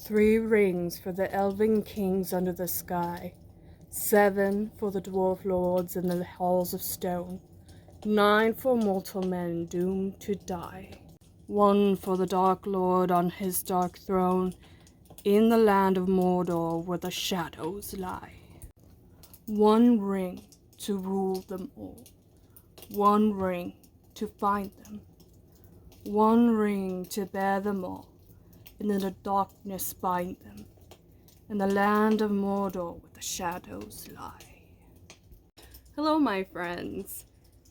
3 rings for the elven kings under the sky, 7 for the dwarf lords in the halls of stone, 9 for mortal men doomed to die, 1 for the Dark Lord on his dark throne, in the land of Mordor where the shadows lie. 1 ring to rule them all, 1 ring to find them, 1 ring to bear them all, and in the darkness bind them, in the land of Mordor where the shadows lie. Hello my friends,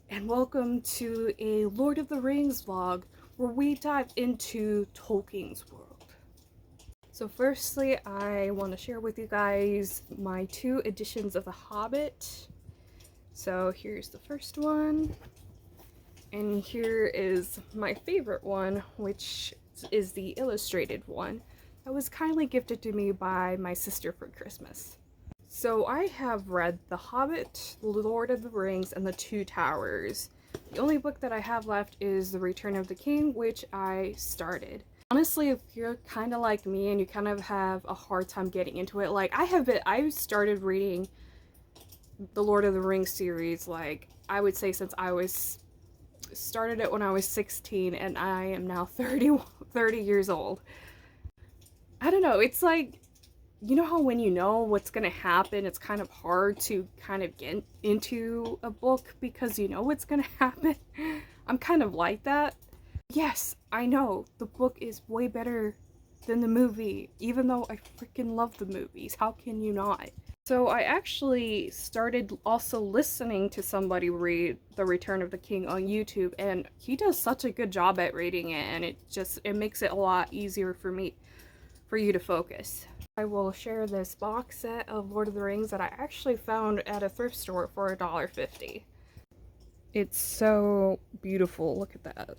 and welcome to a Lord of the Rings vlog where we dive into Tolkien's world. So firstly, I want to share with you guys my 2 editions of The Hobbit. So here's the first one, and here is my favorite one, which is the illustrated one that was kindly gifted to me by my sister for Christmas. So I have read The Hobbit, The Lord of the Rings, and The Two Towers. The only book that I have left is The Return of the King, which I started. Honestly, if you're kind of like me and you kind of have a hard time getting into it, like I started reading the Lord of the Rings series, like I would say since started it when I was 16 and I am now 30 years old. I don't know, it's like, you know how when you know what's gonna happen, it's kind of hard to kind of get into a book because you know what's gonna happen? I'm kind of like that. Yes, I know, the book is way better than the movie, even though I freaking love the movies. How can you not? So I actually started also listening to somebody read The Return of the King on YouTube, and he does such a good job at reading it, and it makes it a lot easier for you to focus. I will share this box set of Lord of the Rings that I actually found at a thrift store for $1.50. It's so beautiful, look at that.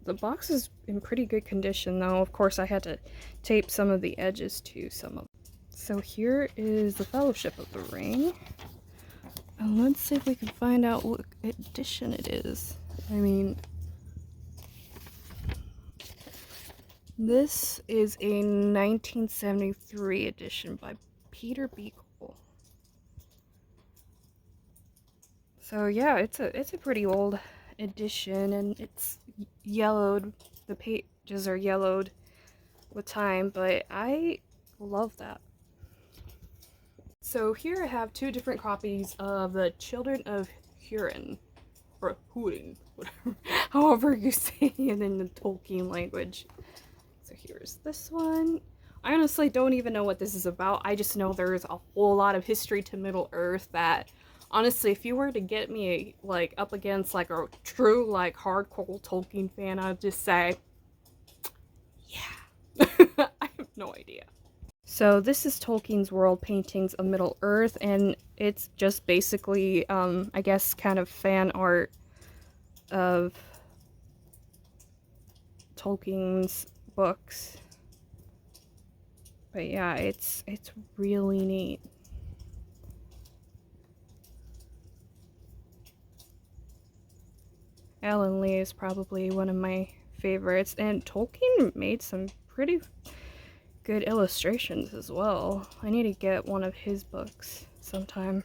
The box is in pretty good condition though. Of course I had to tape some of the edges to some of. So here is the Fellowship of the Ring. And let's see if we can find out what edition it is. I mean, this is a 1973 edition by Peter Beagle. So yeah, it's a pretty old edition, and it's yellowed. The pages are yellowed with time, but I love that. So here I have 2 different copies of the Children of Hurin, or Húrin, whatever, however you say it in the Tolkien language. So here's this one. I honestly don't even know what this is about. I just know there's a whole lot of history to Middle Earth that, honestly, if you were to get me like up against like a true like hardcore Tolkien fan, I'd just say, yeah. I have no idea. So this is Tolkien's World Paintings of Middle Earth, and it's just basically, I guess, kind of fan art of Tolkien's books. But yeah, it's really neat. Alan Lee is probably one of my favorites, and Tolkien made some pretty good illustrations as well. I need to get one of his books sometime.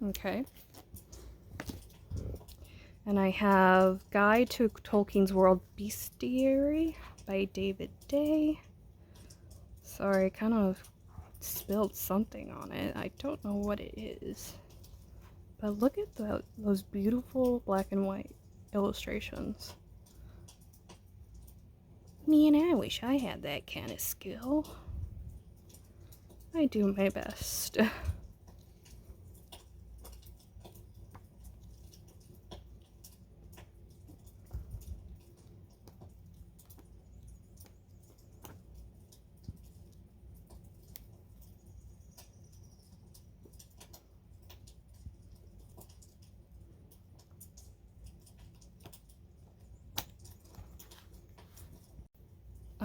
Okay. And I have Guide to Tolkien's World Bestiary by David Day. Sorry, I kind of spilled something on it. I don't know what it is. But look at those beautiful black and white illustrations. Man, I wish I had that kind of skill. I do my best.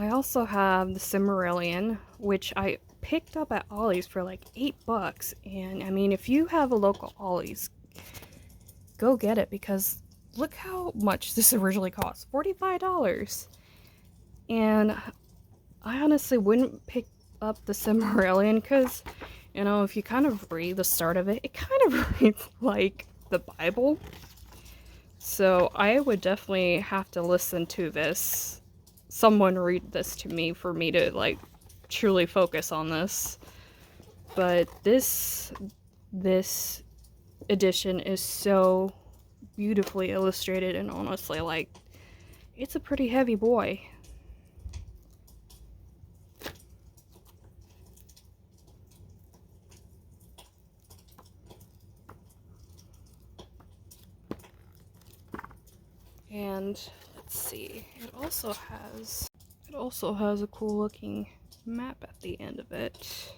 I also have the Cimmerillion, which I picked up at Ollie's for like $8. And I mean, if you have a local Ollie's, go get it, because look how much this originally cost, $45. And I honestly wouldn't pick up the Cimmerillion because, you know, if you kind of read the start of it, it kind of reads like the Bible. So I would definitely have to listen to this, someone read this to me for me to like truly focus on this. But this edition is so beautifully illustrated, and honestly, like, it's a pretty heavy boy. And let's see, it also has a cool looking map at the end of it.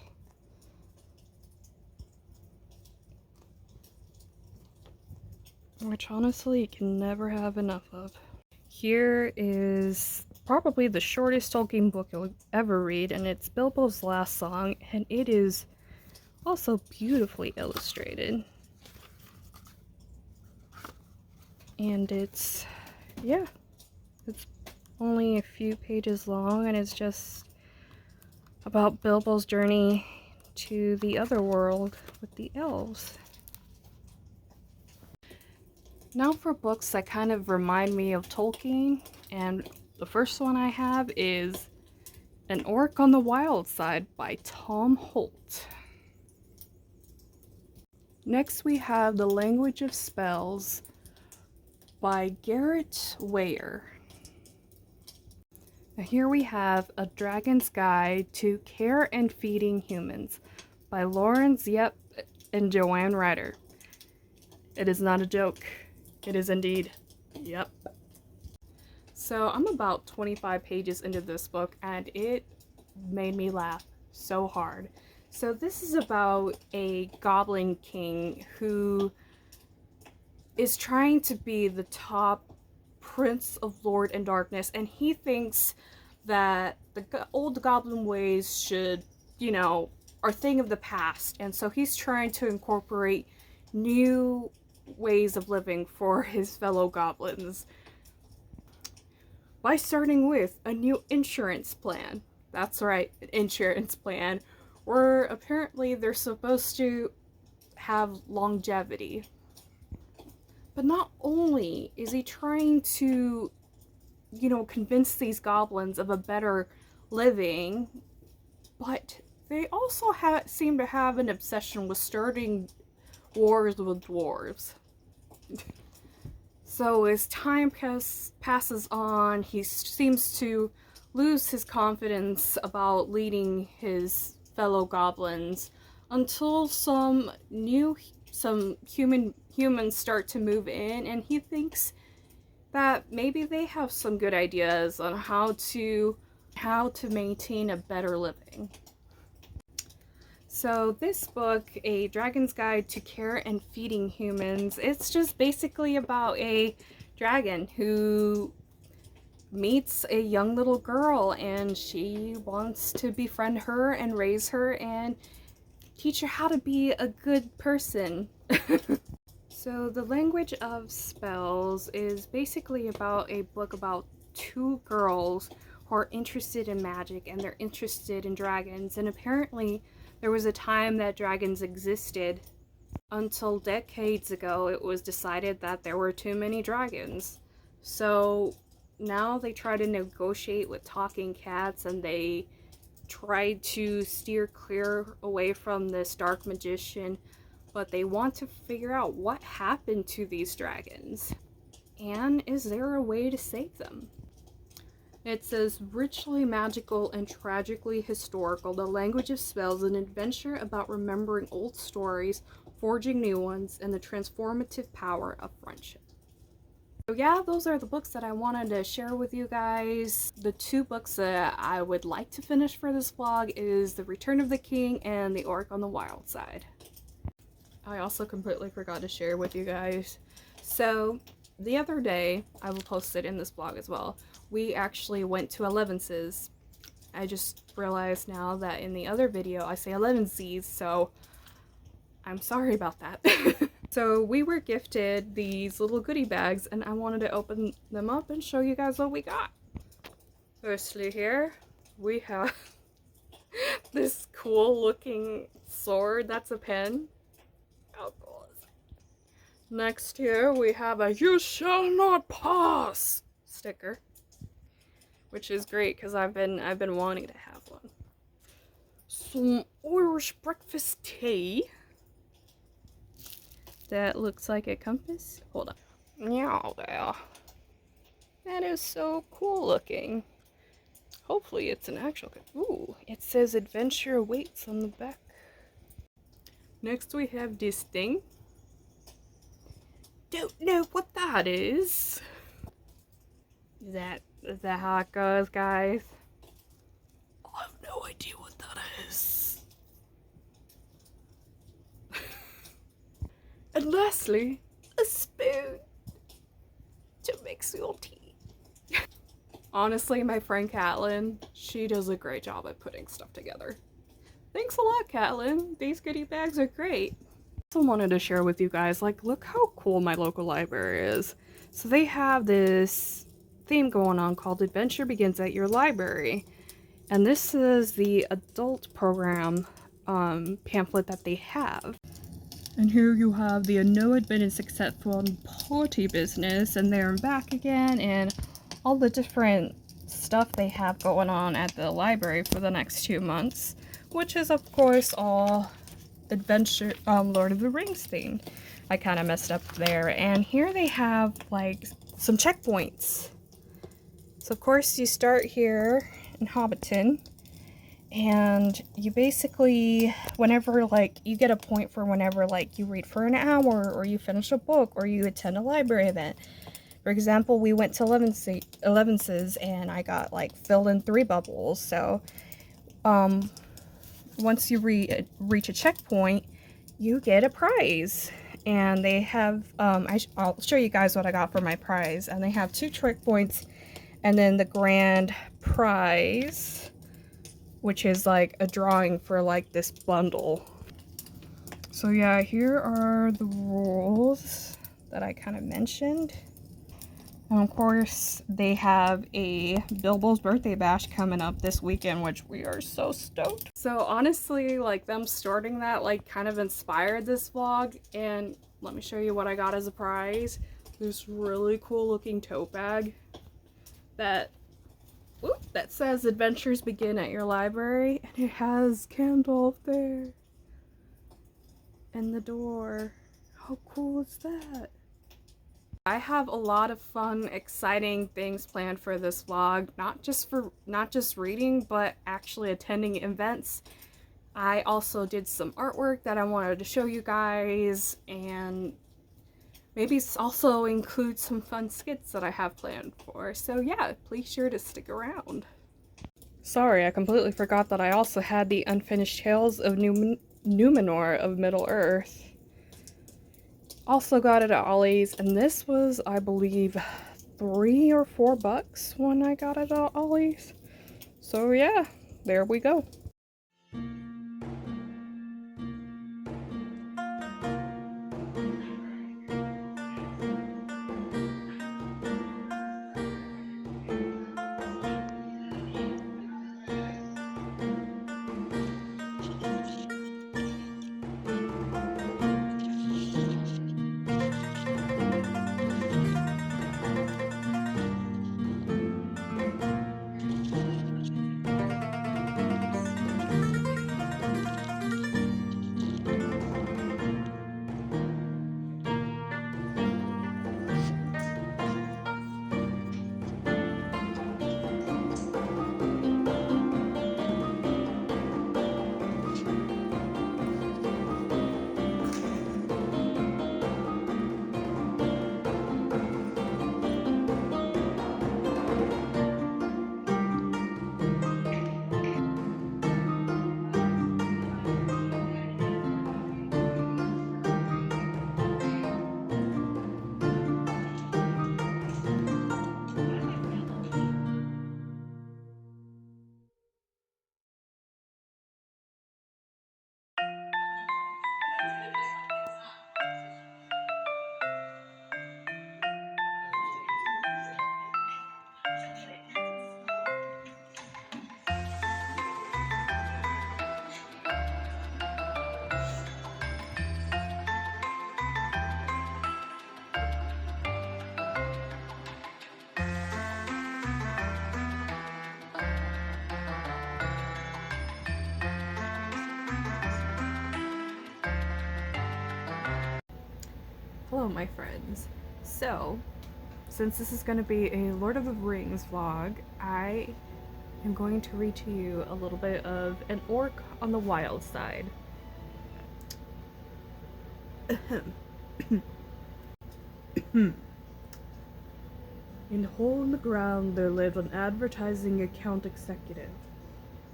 Which honestly you can never have enough of. Here is probably the shortest Tolkien book you'll ever read, and it's Bilbo's Last Song, and it is also beautifully illustrated. And it's only a few pages long, and it's just about Bilbo's journey to the other world with the elves. Now for books that kind of remind me of Tolkien, and the first one I have is An Orc on the Wild Side by Tom Holt. Next we have The Language of Spells by Garrett Weyer. Now here we have A Dragon's Guide to Care and Feeding Humans by Lauren Ziepp and Joanne Ryder. It is not a joke. It is indeed. Yep. So I'm about 25 pages into this book, and it made me laugh so hard. So this is about a goblin king who is trying to be the top prince of Lord and Darkness, and he thinks that the old goblin ways should, you know, are a thing of the past, and so he's trying to incorporate new ways of living for his fellow goblins by starting with a new insurance plan. That's right, an insurance plan, where apparently they're supposed to have longevity. But not only is he trying to, you know, convince these goblins of a better living, but they also seem to have an obsession with starting wars with dwarves. So as time passes on, he seems to lose his confidence about leading his fellow goblins until some humans start to move in, and he thinks that maybe they have some good ideas on how to maintain a better living. So this book, A Dragon's Guide to Care and Feeding Humans, it's just basically about a dragon who meets a young little girl, and she wants to befriend her and raise her and teach her how to be a good person. So The Language of Spells is basically about a book about two girls who are interested in magic, and they're interested in dragons, and apparently there was a time that dragons existed until decades ago it was decided that there were too many dragons. So now they try to negotiate with talking cats, and they try to steer clear away from this dark magician, but they want to figure out what happened to these dragons, and is there a way to save them? It says, richly magical and tragically historical, The Language of Spells, an adventure about remembering old stories, forging new ones, and the transformative power of friendship. So yeah, those are the books that I wanted to share with you guys. The two books that I would like to finish for this vlog is The Return of the King and The Orc on the Wild Side. I also completely forgot to share with you guys. So the other day, I will post it in this vlog as well, we actually went to Elevenses I just realized now that in the other video I say Elevenses, so I'm sorry about that. So we were gifted these little goodie bags and I wanted to open them up and show you guys what we got. Firstly here, we have this cool looking sword that's a pen. How cool is it? Next here we have a "You shall not pass" sticker, which is great because I've been wanting to have one. Some Irish breakfast tea that looks like a compass. Hold on. Yeah, there. That is so cool looking. Hopefully it's an actual. Ooh, it says "Adventure Awaits" on the back. Next we have this thing. Don't know what that is. Is that how it goes, guys? I have no idea what that is. And lastly, a spoon to mix your tea. Honestly, my friend Catlin, she does a great job at putting stuff together. Thanks a lot, Catlin. These goodie bags are great. I also wanted to share with you guys, like, look how cool my local library is. So they have this theme going on called Adventure Begins at Your Library. And this is the adult program pamphlet that they have. And here you have the "No Admittance Except for Party Business" and There and Back Again, and all the different stuff they have going on at the library for the next 2 months, which is of course all adventure, Lord of the Rings themed. I kind of messed up there. And here they have like some checkpoints. So of course you start here in Hobbiton, and you basically, whenever like you get a point for whenever like you read for an hour or you finish a book or you attend a library event. For example, we went to Elevenses and I got like filled in 3 bubbles. So once you reach a checkpoint, you get a prize. And they have, I'll show you guys what I got for my prize. And they have 2 checkpoints and then the grand prize, which is like a drawing for like this bundle. So yeah, here are the rules that I kind of mentioned. And of course, they have a Bilbo's birthday bash coming up this weekend, which we are so stoked. So honestly, like them starting that like kind of inspired this vlog. And let me show you what I got as a prize. This really cool looking tote bag that says "Adventures Begin at Your Library," and it has Gandalf there and the door. How cool is that? I have a lot of fun, exciting things planned for this vlog, not just reading, but actually attending events. I also did some artwork that I wanted to show you guys, and maybe also include some fun skits that I have planned for. So yeah, please sure to stick around. Sorry, I completely forgot that I also had the Unfinished Tales of Numenor of Middle-earth. Also got it at Ollie's, and this was, I believe, $3 or $4 when I got it at Ollie's. So yeah, there we go. Hello, my friends. So, since this is going to be a Lord of the Rings vlog, I am going to read to you a little bit of An Orc on the Wild Side. In a hole in the ground there lived an advertising account executive.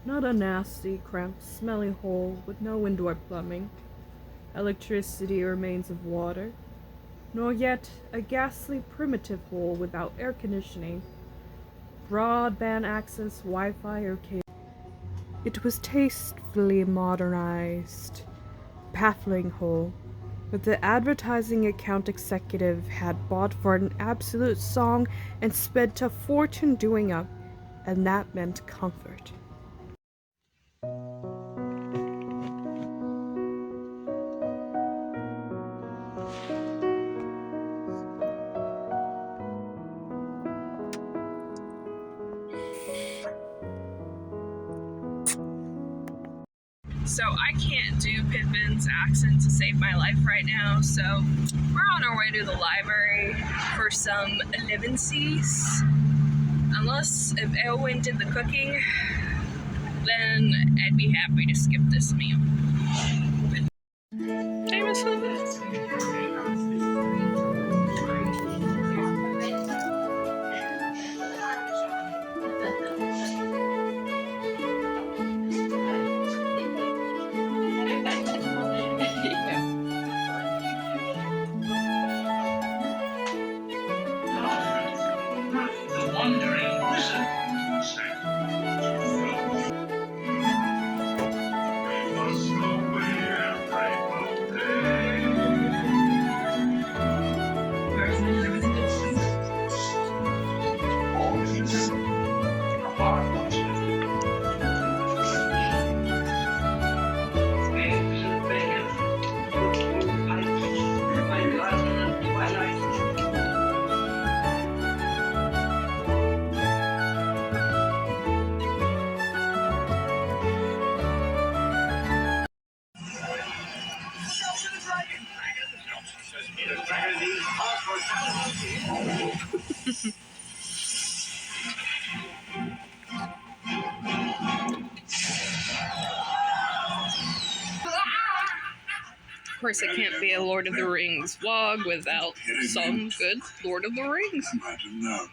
Not a nasty, cramped, smelly hole with no indoor plumbing, electricity or mains of water, nor yet a ghastly primitive hole without air conditioning, broadband access, Wi-Fi, or cable. It was tastefully modernized, baffling hole that the advertising account executive had bought for an absolute song and spent a fortune doing up, and that meant comfort. So I can't do Pippin's accent to save my life right now, so we're on our way to the library for some Elevenses. Unless if Elwyn did the cooking, then I'd be happy to skip this meal. Famous for this. Of course, it can't be a Lord of the Rings vlog without some good Lord of the Rings. I might have known.